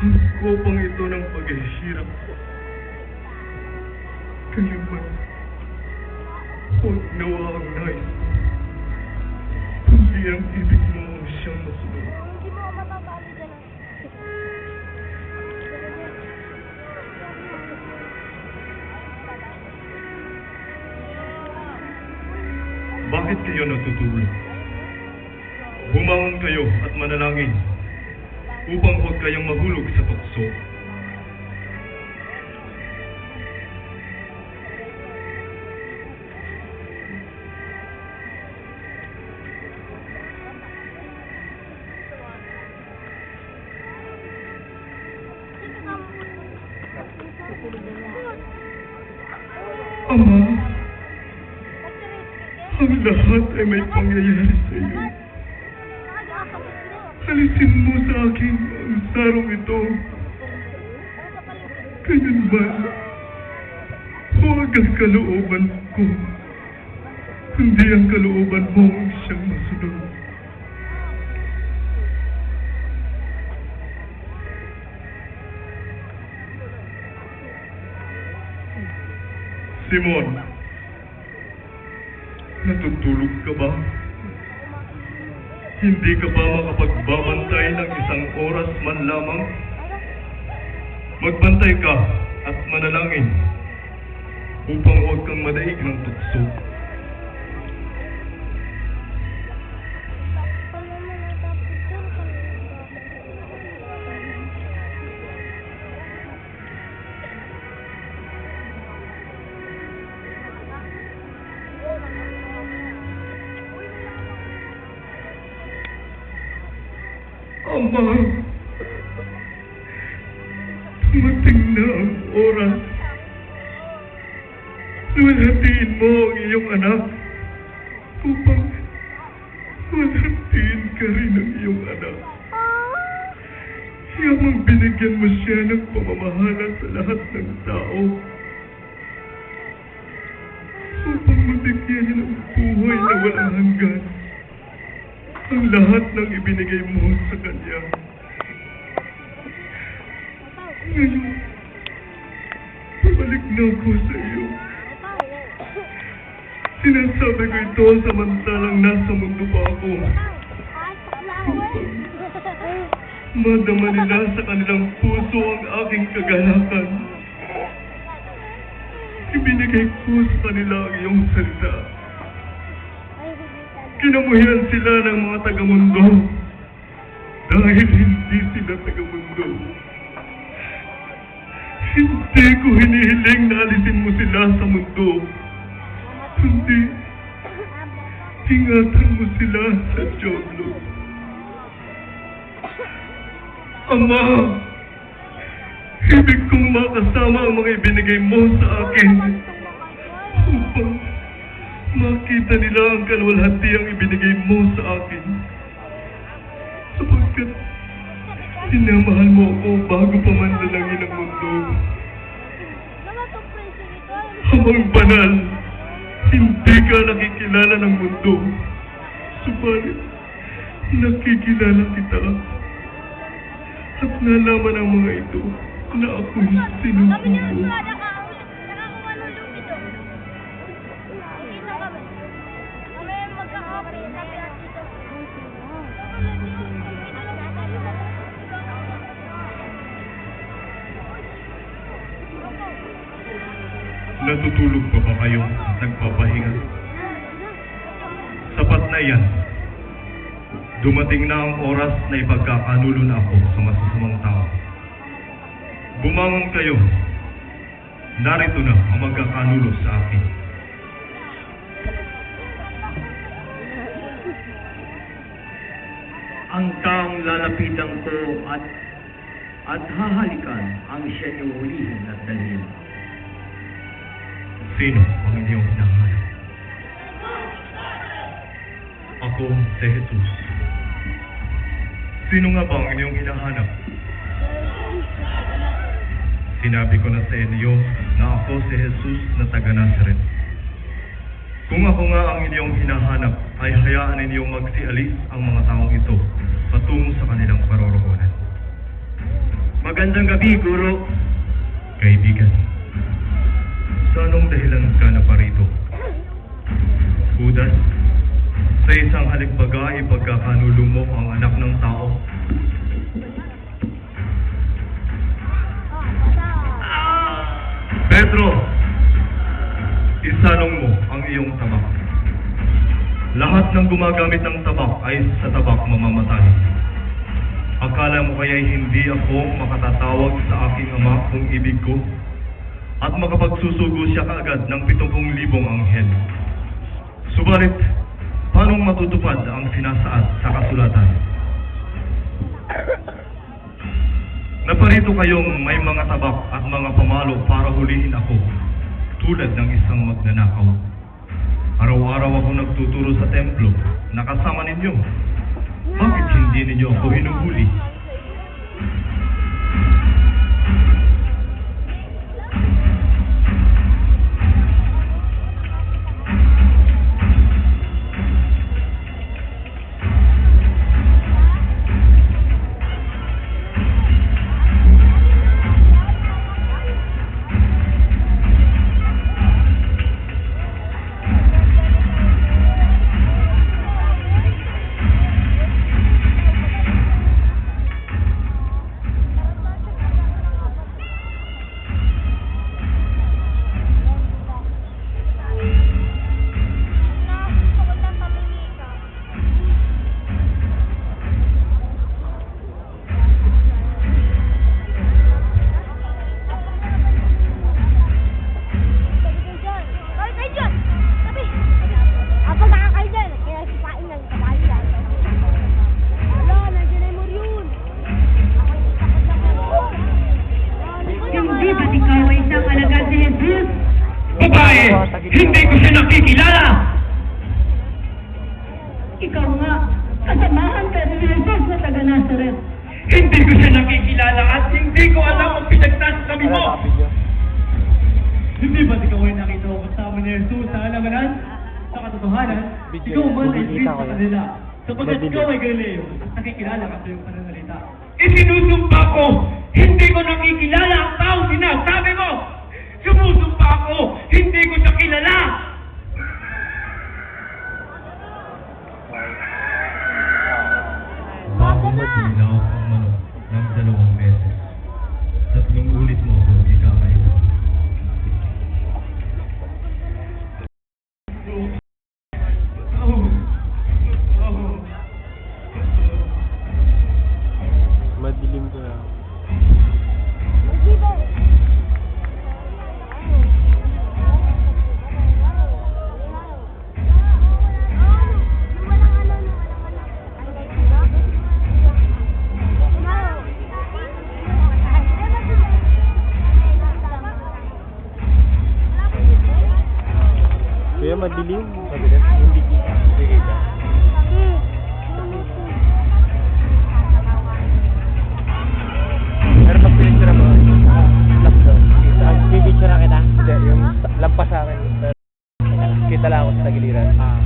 ang kopang ito ng paghihirap. Kaya man, huwag nawa ang nais, kundi ang ibig mo ang siyang masunod. Hindi mo mababali dyan. Bakit kayo natutulog? Bumangon kayo at manalangin upang huwag kayong mahulog sa tukso. Ama, ang lahat ay may pangyayari sa iyo. Alisin mo sa akin ang sarong ito. Kailanman, huwag ang kalooban ko, kundi ang kalooban mo ang siyang masunod. Simon, natutulog ka ba? Hindi ka ba makapagbabantay ng isang oras man lamang? Magbantay ka at manalangin upang huwag kang madaig ng tukso. Ama, dumating na ang oras. Luwalhatiin mo ang iyong anak upang luwalhatiin ka rin ang iyong anak. Iyamang binigyan mo siya ng pamamahala sa lahat ng tao upang mabigyan niya ng buhay na walang hanggan ang lahat ng ibinigay mo sa kanya. Ngayon, pabalik na ako sa iyo. Sinasabi ko ito samantalang nasa mundo pa ako. Upang madama nila sa kanilang puso ang aking kagalakan. Ibinigay ko sa kanila ang iyong salita. Kinamuhian sila ng mga taga-mundo dahil hindi sila taga-mundo. Hindi ko hinihiling na alisin mo sila sa mundo, kundi ingatan mo sila sa Diyoblo. Ama, ibig kong makasama ang mga ibinigay mo sa akin upang makita nila ang kaluwalhatiang ibinigay mo sa akin. Sapagkat sinamahal mo ako bago pa man dalangin ang mundo. Habang banal, hindi ka nakikilala ng mundo. Subalit, nakikilala kita. At nalaman ang mga ito na ako'y sinusubo. Natutulog pa ba kayo at nagpapahinga? Sapat na yan. Dumating na ang oras na ipagkakanulo na ako sa masasamang tao. Bumangon kayo. Narito na ang magkakanulo sa akin. Ang taong lalapitan ko at hahalikan ang siya'y uhulihin at dalhin. Sino ang inyong hinahanap? Ako si Jesus. Sino nga ba ang inyong hinahanap? Sinabi ko na sa inyo na ako si Jesus na taga Nazaret. Kung ako nga ang inyong hinahanap, ay hayaan ninyong magsialis ang mga taong ito patungo sa kanilang paroroonan. Magandang gabi, Guro. Kaibigan, sa anong dahilan ka na parito? Judas, sa isang halikbaga ipagkakanulo mo ang anak ng tao. Pedro, isalong mo ang iyong tabak. Lahat ng gumagamit ng tabak ay sa tabak mamamatay. Akala mo kaya'y hindi ako makatatawag sa aking ama kung ibig ko at makapagsusugo siya kaagad ng 70,000 anghel. Subalit, paano matutupad ang sinasaad sa kasulatan? Naparito kayong may mga tabak at mga pamalo para hulihin ako, tulad ng isang magnanakaw. Araw-araw ako nagtuturo sa templo, nakasama ninyo. Bakit hindi ninyo ako hinuhuli? Hindi ba't ikaw ay isang alagad ni Jesus? Babae! Hindi ko siya nakikilala! Ikaw nga, kasamahan ka ni Jesus na taga Nazareth. Hindi ko siya nakikilala at hindi ko alam ang pinagsasabi mo! Hindi ba't ikaw ay nakita ko kasama ni Jesus sa alamanan? Sa katotohanan, ikaw man ay Kristo sa kanila. Sapagkat ikaw ay Galileo, nakikilala ka sa iyong pananalita. Isinusumpa ko! Hindi ko nakikilala ang taong sinasabi mo! Sumusumpa ako! Hindi ko siya kilala! Bago mo tinaw ang manok ng 2 beses. 3 ulit mo ako ikamay. Madilim ko na. Kuya, madilim. Madilim. Hindi kita. Hindi kita. Pero pag pinicture mo, lockdown. Pipicture na kita? Hindi, yung lampas sa akin. Kita lang ako sa tagiliran.